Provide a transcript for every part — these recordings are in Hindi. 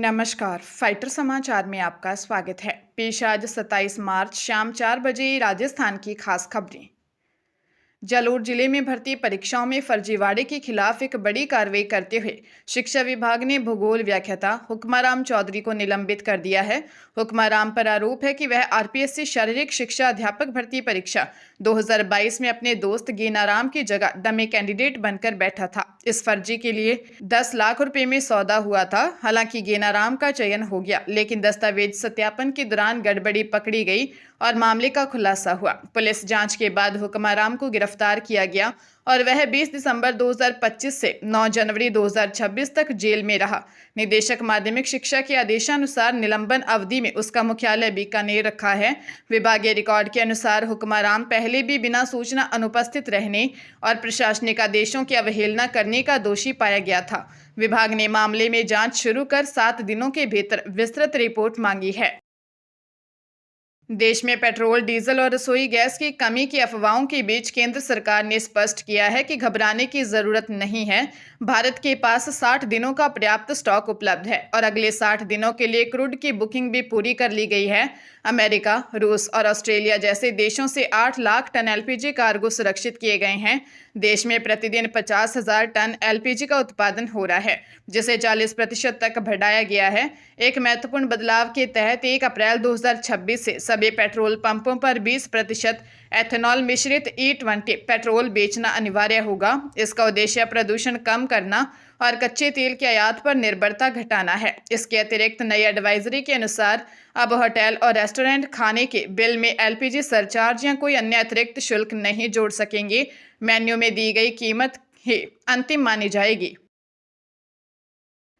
नमस्कार, फाइटर समाचार में आपका स्वागत है। पेश आज 27 मार्च शाम 4 बजे राजस्थान की खास खबरें। जालोर जिले में भर्ती परीक्षाओं में फर्जीवाड़े के खिलाफ एक बड़ी कार्रवाई करते हुए शिक्षा विभाग ने भूगोल व्याख्याता हुक्माराम चौधरी को निलंबित कर दिया है। हुक्माराम पर आरोप है कि वह आरपीएससी शारीरिक शिक्षा अध्यापक भर्ती परीक्षा 2022 में अपने दोस्त गीनाराम की जगह डमी कैंडिडेट बनकर बैठा था। इस फर्जी के लिए 10 लाख रुपए में सौदा हुआ था। हालांकि गीनाराम का चयन हो गया, लेकिन दस्तावेज सत्यापन के दौरान गड़बड़ी पकड़ी गई और मामले का खुलासा हुआ। पुलिस जांच के बाद हुक्माराम को गिरफ्तार किया गया और वह 20 दिसंबर 2025 से 9 जनवरी 2026 तक जेल में रहा। निदेशक माध्यमिक शिक्षा के आदेशानुसार निलंबन अवधि में उसका मुख्यालय बीकानेर रखा है। विभागीय रिकॉर्ड के अनुसार हुक्माराम पहले भी बिना सूचना अनुपस्थित रहने और प्रशासनिक आदेशों की अवहेलना करने का दोषी पाया गया था। विभाग ने मामले में जांच शुरू कर 7 दिनों के भीतर विस्तृत रिपोर्ट मांगी है। देश में पेट्रोल, डीजल और रसोई गैस की कमी की अफवाहों के बीच केंद्र सरकार ने स्पष्ट किया है कि घबराने की जरूरत नहीं है। भारत के पास 60 दिनों का पर्याप्त स्टॉक उपलब्ध है और अगले 60 दिनों के लिए क्रूड की बुकिंग भी पूरी कर ली गई है। अमेरिका, रूस और ऑस्ट्रेलिया जैसे देशों से 8 लाख टन एलपीजी कार्गो सुरक्षित किए गए हैं। देश में प्रतिदिन 50,000 टन एलपीजी का उत्पादन हो रहा है, जिसे 40% तक बढ़ाया गया है। एक महत्वपूर्ण बदलाव के तहत 1 अप्रैल 2026 से सभी पेट्रोल पंपों पर 20% एथेनॉल मिश्रित E20 पेट्रोल बेचना अनिवार्य होगा। इसका उद्देश्य प्रदूषण कम करना और कच्चे तेल के आयात पर निर्भरता घटाना है। इसके अतिरिक्त नई एडवाइजरी के अनुसार अब होटल और रेस्टोरेंट खाने के बिल में एलपीजी सरचार्ज या कोई अन्य अतिरिक्त शुल्क नहीं जोड़ सकेंगे। मेन्यू में दी गई कीमत ही अंतिम मानी जाएगी।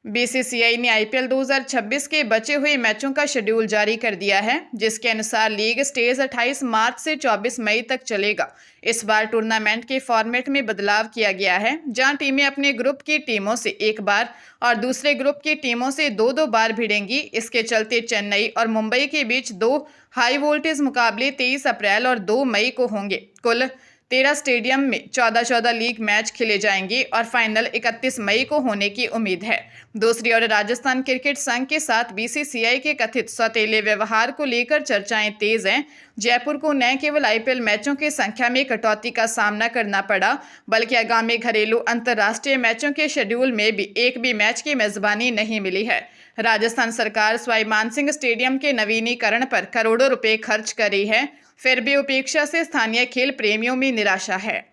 बीसीसीआई ने आईपीएल 2026 के बचे हुए मैचों का शेड्यूल जारी कर दिया है, जिसके अनुसार लीग स्टेज 28 मार्च से 24 मई तक चलेगा। इस बार टूर्नामेंट के फॉर्मेट में बदलाव किया गया है, जहां टीमें अपने ग्रुप की टीमों से एक बार और दूसरे ग्रुप की टीमों से दो बार भिड़ेंगी। इसके चलते चेन्नई और मुंबई के बीच 2 हाई वोल्टेज मुकाबले 23 अप्रैल और 2 मई को होंगे। कुल 13 स्टेडियम में 14 लीग मैच खेले जाएंगे और फाइनल 31 मई को होने की उम्मीद है। दूसरी ओर राजस्थान क्रिकेट संघ के साथ बीसीसीआई के कथित सौतेले व्यवहार को लेकर चर्चाएं तेज हैं। जयपुर को न केवल आईपीएल मैचों की संख्या में कटौती का सामना करना पड़ा, बल्कि आगामी घरेलू अंतर्राष्ट्रीय मैचों के शेड्यूल में भी एक भी मैच की मेजबानी नहीं मिली है। राजस्थान सरकार सवाई मानसिंह स्टेडियम के नवीनीकरण पर करोड़ों रुपए खर्च कर रही है, फिर भी उपेक्षा से स्थानीय खेल प्रेमियों में निराशा है।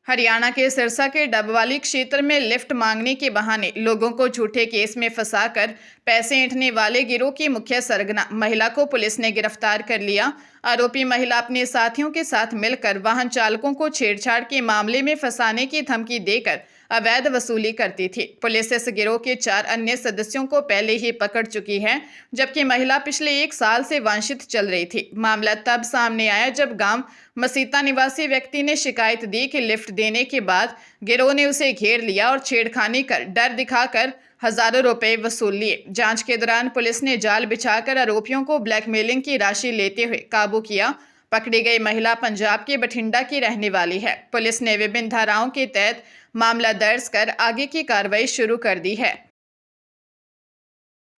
हरियाणा के सिरसा के डबवाली क्षेत्र में लिफ्ट मांगने के बहाने लोगों को झूठे केस में फंसाकर पैसे ऐंठने वाले गिरोह की मुख्य सरगना महिला को पुलिस ने गिरफ्तार कर लिया। आरोपी महिला अपने साथियों के साथ मिलकर वाहन चालकों को छेड़छाड़ के मामले में फंसाने की धमकी देकर अवैध वसूली करती थी। पुलिस इस गिरोह के 4 अन्य सदस्यों को पहले ही पकड़ चुकी है, जबकि महिला पिछले 1 साल से वांछित चल रही थी। मामला तब सामने आया जब गांव मसीता निवासी व्यक्ति ने शिकायत दी कि लिफ्ट देने के बाद गिरोह ने उसे घेर लिया और छेड़खानी कर डर दिखाकर हजारों रुपए वसूल लिए। जांच के दौरान पुलिस ने जाल बिछाकर आरोपियों को ब्लैकमेलिंग की राशि लेते हुए काबू किया। पकड़ी गई महिला पंजाब के बठिंडा की रहने वाली है। पुलिस ने विभिन्न धाराओं के तहत मामला दर्ज कर आगे की कार्रवाई शुरू कर दी है।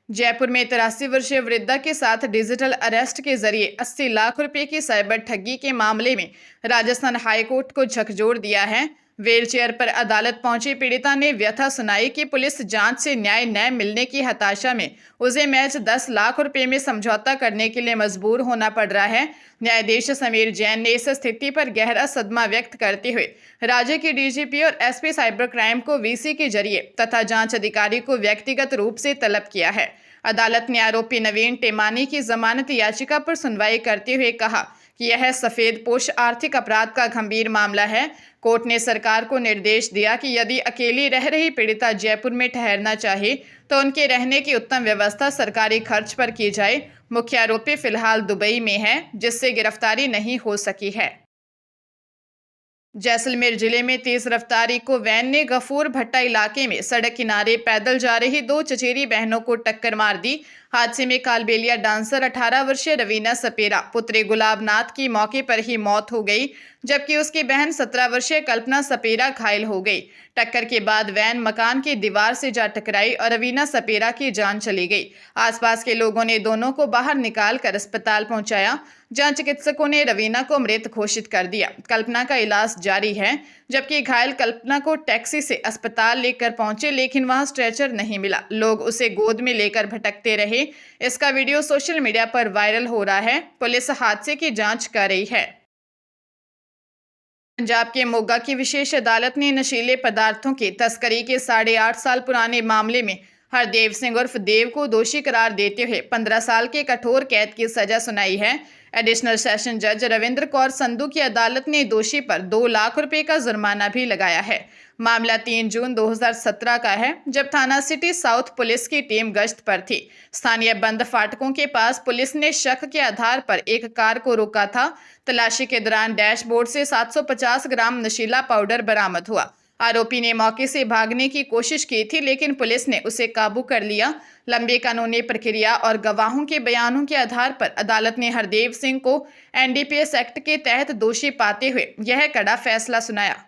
जयपुर में 83 वर्षीय वृद्धा के साथ डिजिटल अरेस्ट के जरिए 80 लाख रुपए की साइबर ठगी के मामले में राजस्थान हाईकोर्ट को झकझोर दिया है। व्हीलचेयर पर अदालत पहुंची पीड़िता ने व्यथा सुनाई कि पुलिस जांच से न्याय न मिलने की हताशा में उसे महज 10 लाख रुपए में समझौता करने के लिए मजबूर होना पड़ रहा है। न्यायाधीश समीर जैन ने इस स्थिति पर गहरा सदमा व्यक्त करते हुए राज्य के डीजीपी और एसपी साइबर क्राइम को वीसी के जरिए तथा जांच अधिकारी को व्यक्तिगत रूप से तलब किया है। अदालत ने आरोपी नवीन टेमानी की जमानत याचिका पर सुनवाई करते हुए कहा कि यह सफेदपोश आर्थिक अपराध का गंभीर मामला है। कोर्ट ने सरकार को निर्देश दिया कि यदि अकेली रह रही पीड़िता जयपुर में ठहरना चाहे तो उनके रहने की उत्तम व्यवस्था सरकारी खर्च पर की जाए। मुख्य आरोपी फिलहाल दुबई में है, जिससे गिरफ्तारी नहीं हो सकी है। जैसलमेर जिले में तेज रफ्तार इको वैन ने गफूर भट्टा इलाके में सड़क किनारे पैदल जा रही 2 चचेरी बहनों को टक्कर मार दी। हादसे में कालबेलिया डांसर 18 वर्षीय रवीना सपेरा पुत्री गुलाबनाथ की मौके पर ही मौत हो गई, जबकि उसकी बहन 17 वर्षीय कल्पना सपेरा घायल हो गई। टक्कर के बाद वैन मकान की दीवार से जा टकराई और रवीना सपेरा की जान चली गई। आसपास के लोगों ने दोनों को बाहर निकालकर अस्पताल पहुंचाया, जहां चिकित्सकों ने रवीना को मृत घोषित कर दिया। कल्पना का इलाज जारी है, जबकि घायल कल्पना को टैक्सी से अस्पताल लेकर पहुंचे, लेकिन वहां स्ट्रेचर नहीं मिला। लोग उसे गोद में लेकर भटकते रहे। इसका वीडियो सोशल मीडिया पर वायरल हो रहा है। पुलिस हादसे की जांच कर रही है। पंजाब के मोगा की विशेष अदालत ने नशीले पदार्थों की तस्करी के 8.5 साल पुराने मामले में हरदेव सिंह उर्फ देव को दोषी करार देते हुए 15 साल के कठोर कैद की सजा सुनाई है। एडिशनल सेशन जज रविंद्र कौर संधू की अदालत ने दोषी पर 2 लाख रुपए का जुर्माना भी लगाया है। मामला 3 जून 2017 का है, जब थाना सिटी साउथ पुलिस की टीम गश्त पर थी। स्थानीय बंद फाटकों के पास पुलिस ने शक के आधार पर एक कार को रोका था। तलाशी के दौरान डैशबोर्ड से 750 ग्राम नशीला पाउडर बरामद हुआ। आरोपी ने मौके से भागने की कोशिश की थी, लेकिन पुलिस ने उसे काबू कर लिया। लंबी कानूनी प्रक्रिया और गवाहों के बयानों के आधार पर अदालत ने हरदेव सिंह को एनडीपीएस एक्ट के तहत दोषी पाते हुए यह कड़ा फैसला सुनाया।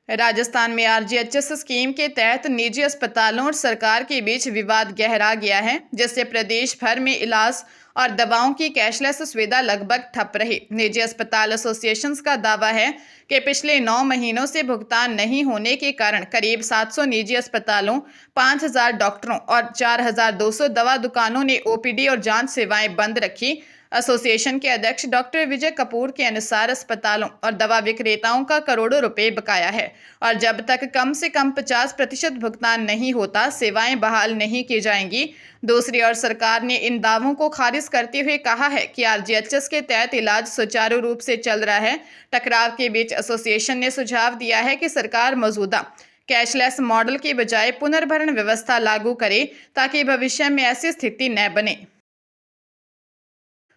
राजस्थान में आरजीएचएस स्कीम के तहत निजी अस्पतालों और सरकार के बीच विवाद गहरा गया है, जिससे प्रदेश भर में इलाज और दवाओं की कैशलेस सुविधा लगभग ठप रही। निजी अस्पताल एसोसिएशन का दावा है कि पिछले 9 महीनों से भुगतान नहीं होने के कारण करीब 700 निजी अस्पतालों, 5000 डॉक्टरों और 4200 दवा दुकानों ने ओपीडी और जांच सेवाएं बंद रखी। एसोसिएशन के अध्यक्ष डॉक्टर विजय कपूर के अनुसार अस्पतालों और दवा विक्रेताओं का करोड़ों रुपए बकाया है और जब तक कम से कम 50% भुगतान नहीं होता, सेवाएं बहाल नहीं की जाएंगी। दूसरी ओर सरकार ने इन दावों को खारिज करते हुए कहा है कि आरजीएचएस के तहत इलाज सुचारू रूप से चल रहा है। टकराव के बीच एसोसिएशन ने सुझाव दिया है कि सरकार मौजूदा कैशलेस मॉडल के बजाय पुनर्भरण व्यवस्था लागू करे, ताकि भविष्य में ऐसी स्थिति न बने।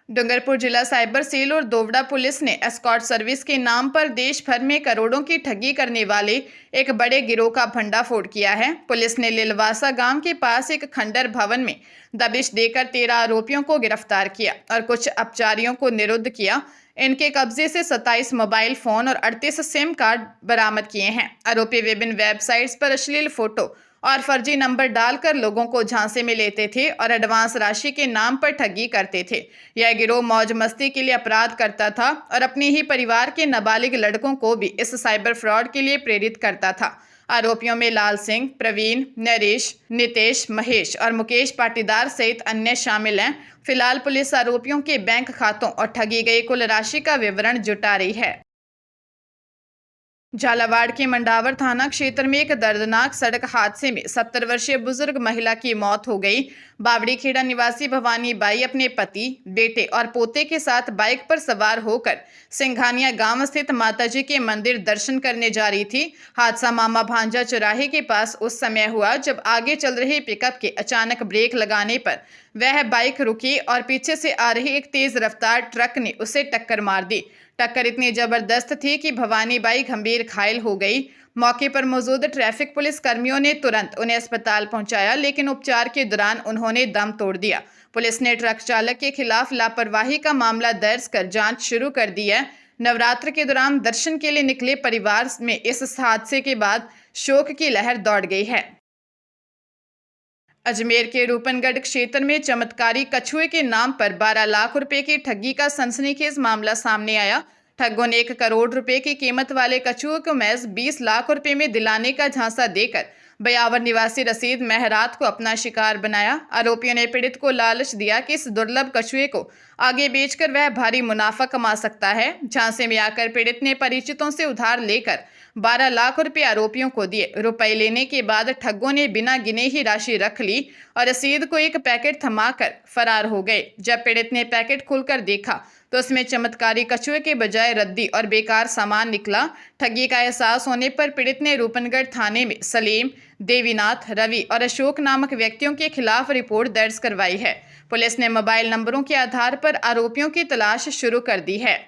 डूंगरपुर जिला साइबर सेल और दोवड़ा पुलिस ने एस्कॉर्ट सर्विस के नाम पर देश भर में करोड़ों की ठगी करने वाले एक बड़े गिरोह का भंडाफोड़ किया है। पुलिस ने लिलवासा गांव के पास एक खंडर भवन में दबिश देकर 13 आरोपियों को गिरफ्तार किया और कुछ अपचारियों को निरुद्ध किया। इनके कब्जे से 27 मोबाइल फोन और 38 सिम कार्ड बरामद किए हैं। आरोपी विभिन्न वेबसाइट्स पर अश्लील फोटो और फर्जी नंबर डालकर लोगों को झांसे में लेते थे और एडवांस राशि के नाम पर ठगी करते थे। यह गिरोह मौज मस्ती के लिए अपराध करता था और अपने ही परिवार के नाबालिग लड़कों को भी इस साइबर फ्रॉड के लिए प्रेरित करता था। आरोपियों में लाल सिंह, प्रवीण, नरेश, नितेश, महेश और मुकेश पाटीदार सहित अन्य शामिल हैं। फिलहाल पुलिस आरोपियों के बैंक खातों और ठगी गई कुल राशि का विवरण जुटा रही है। झालावाड़ के मंडावर थाना क्षेत्र में एक दर्दनाक सड़क हादसे में 70 वर्षीय बुजुर्ग महिला की मौत हो गई। बावड़ी खेड़ा निवासी भवानी बाई अपने पति, बेटे और पोते के साथ बाइक पर सवार होकर सिंघानिया गांव स्थित माताजी के मंदिर दर्शन करने जा रही थी। हादसा मामा भांजा चौराहे के पास उस समय हुआ जब आगे चल रही पिकअप के अचानक ब्रेक लगाने पर वह बाइक रुकी और पीछे से आ रही एक तेज रफ्तार ट्रक ने उसे टक्कर मार दी। टक्कर इतनी जबरदस्त थी कि भवानी बाई गंभीर घायल हो गई। मौके पर मौजूद ट्रैफिक पुलिस कर्मियों ने तुरंत उन्हें अस्पताल पहुंचाया, लेकिन उपचार के दौरान उन्होंने दम तोड़ दिया। पुलिस ने ट्रक चालक के खिलाफ लापरवाही का मामला दर्ज कर जांच शुरू कर दी है। नवरात्र के दौरान दर्शन के लिए निकले परिवार में इस हादसे के बाद शोक की लहर दौड़ गई है। अजमेर के रूपनगढ़ क्षेत्र में चमत्कारी कछुए के नाम पर 12 लाख रुपए की ठगी का सनसनीखेज मामला सामने आया। ठगों ने 1 करोड़ रुपए की कीमत वाले कछुए को महज 20 लाख रुपए में दिलाने का झांसा देकर बयावर निवासी रशीद मेहरात को अपना शिकार बनाया। आरोपियों ने पीड़ित को लालच दिया कि इस दुर्लभ कछुए को आगे बेचकर वह भारी मुनाफा कमा सकता है। झांसे में आकर पीड़ित ने परिचितों से उधार लेकर 12 लाख रुपए आरोपियों को दिए। रुपए लेने के बाद ठगों ने बिना गिने ही राशि रख ली और रसीद को एक पैकेट थमाकर फरार हो गए। जब पीड़ित ने पैकेट खोलकर देखा तो उसमें चमत्कारी कछुए के बजाय रद्दी और बेकार सामान निकला। ठगी का एहसास होने पर पीड़ित ने रूपनगढ़ थाने में सलीम, देवीनाथ, रवि और अशोक नामक व्यक्तियों के खिलाफ रिपोर्ट दर्ज करवाई है। पुलिस ने मोबाइल नंबरों के आधार पर आरोपियों की तलाश शुरू कर दी है।